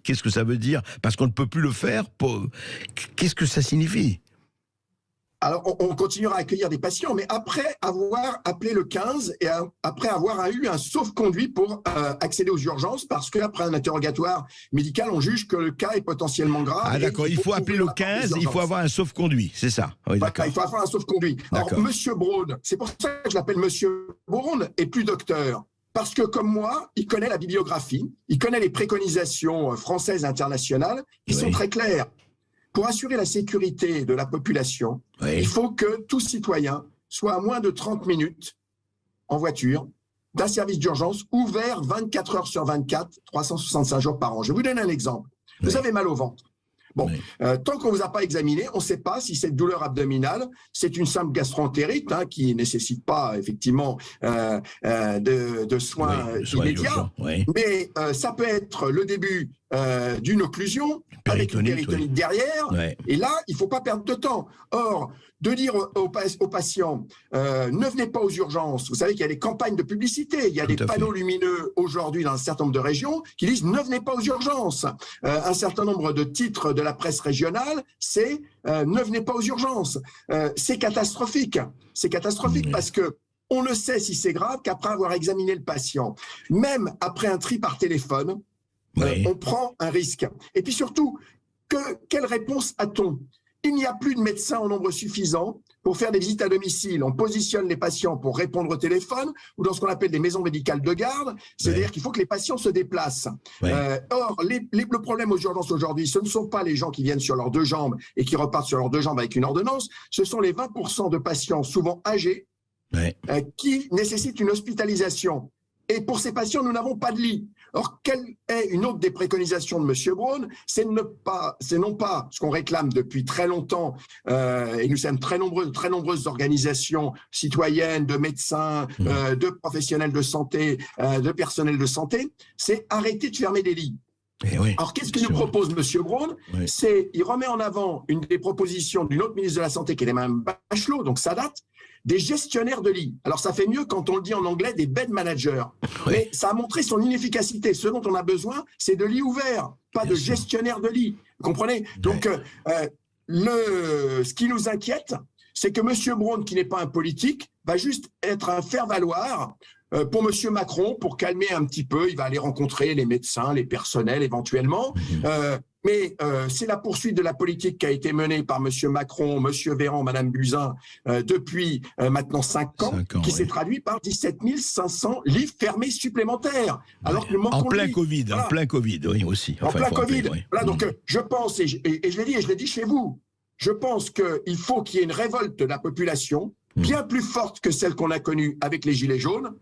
Qu'est-ce que ça veut dire? Parce qu'on ne peut plus le faire. Qu'est-ce que ça signifie? Alors, on continuera à accueillir des patients, mais après avoir appelé le 15 et après avoir eu un sauf-conduit pour accéder aux urgences, parce qu'après un interrogatoire médical, on juge que le cas est potentiellement grave. Ah d'accord, il faut appeler le 15, il faut avoir un sauf-conduit, c'est ça? Oui, d'accord. Il faut avoir un sauf-conduit. Alors, Monsieur Braun, c'est pour ça que je l'appelle Monsieur Braun et plus docteur. Parce que, comme moi, il connaît la bibliographie, il connaît les préconisations françaises et internationales, qui sont très claires. Pour assurer la sécurité de la population, il faut que tout citoyen soit à moins de 30 minutes en voiture d'un service d'urgence ouvert 24 heures sur 24, 365 jours par an. Je vais vous donner un exemple. Vous avez mal au ventre. Bon, tant qu'on ne vous a pas examiné, on ne sait pas si cette douleur abdominale, c'est une simple gastro-entérite qui ne nécessite pas effectivement de soins immédiats, mais ça peut être le début d'une occlusion avec une péritonite derrière, et là, il ne faut pas perdre de temps. Or, de dire aux patients, ne venez pas aux urgences, vous savez qu'il y a des campagnes de publicité, il y a des panneaux lumineux aujourd'hui dans un certain nombre de régions qui disent ne venez pas aux urgences. Un certain nombre de titres de la presse régionale, c'est ne venez pas aux urgences. C'est catastrophique. C'est catastrophique parce que on ne sait si c'est grave qu'après avoir examiné le patient, même après un tri par téléphone, on prend un risque. Et puis surtout, quelle réponse a-t-on? Il n'y a plus de médecins en nombre suffisant pour faire des visites à domicile. On positionne les patients pour répondre au téléphone ou dans ce qu'on appelle des maisons médicales de garde. C'est-à-dire qu'il faut que les patients se déplacent. Or, le problème aux urgences aujourd'hui, ce ne sont pas les gens qui viennent sur leurs deux jambes et qui repartent sur leurs deux jambes avec une ordonnance. Ce sont les 20% de patients souvent âgés qui nécessitent une hospitalisation. Et pour ces patients, nous n'avons pas de lit. Or, quelle est une autre des préconisations de M. Braun? C'est non pas ce qu'on réclame depuis très longtemps, et nous sommes très nombreuses organisations citoyennes, de médecins, de professionnels de santé, de personnel de santé, c'est arrêter de fermer des lits. Alors, qu'est-ce que nous propose M. Braun? Il remet en avant une des propositions d'une autre ministre de la Santé, qui est Mme Bachelot, donc ça date, des gestionnaires de lits. Alors, ça fait mieux quand on le dit en anglais, des bed managers. Mais ça a montré son inefficacité. Ce dont on a besoin, c'est de lits ouverts, pas de gestionnaires de lits. Vous comprenez? Donc, ce qui nous inquiète, c'est que M. Braun, qui n'est pas un politique, va juste être un faire-valoir pour M. Macron, pour calmer un petit peu. Il va aller rencontrer les médecins, les personnels éventuellement. Mais c'est la poursuite de la politique qui a été menée par M. Macron, M. Véran, Mme Buzyn depuis maintenant 5 ans, qui s'est traduit par 17 500 lits fermés supplémentaires. Alors que en plein Covid, en plein Covid, oui, aussi. En plein Covid. Voilà, donc je pense, et je l'ai dit chez vous, je pense qu'il faut qu'il y ait une révolte de la population bien plus forte que celle qu'on a connue avec les Gilets jaunes.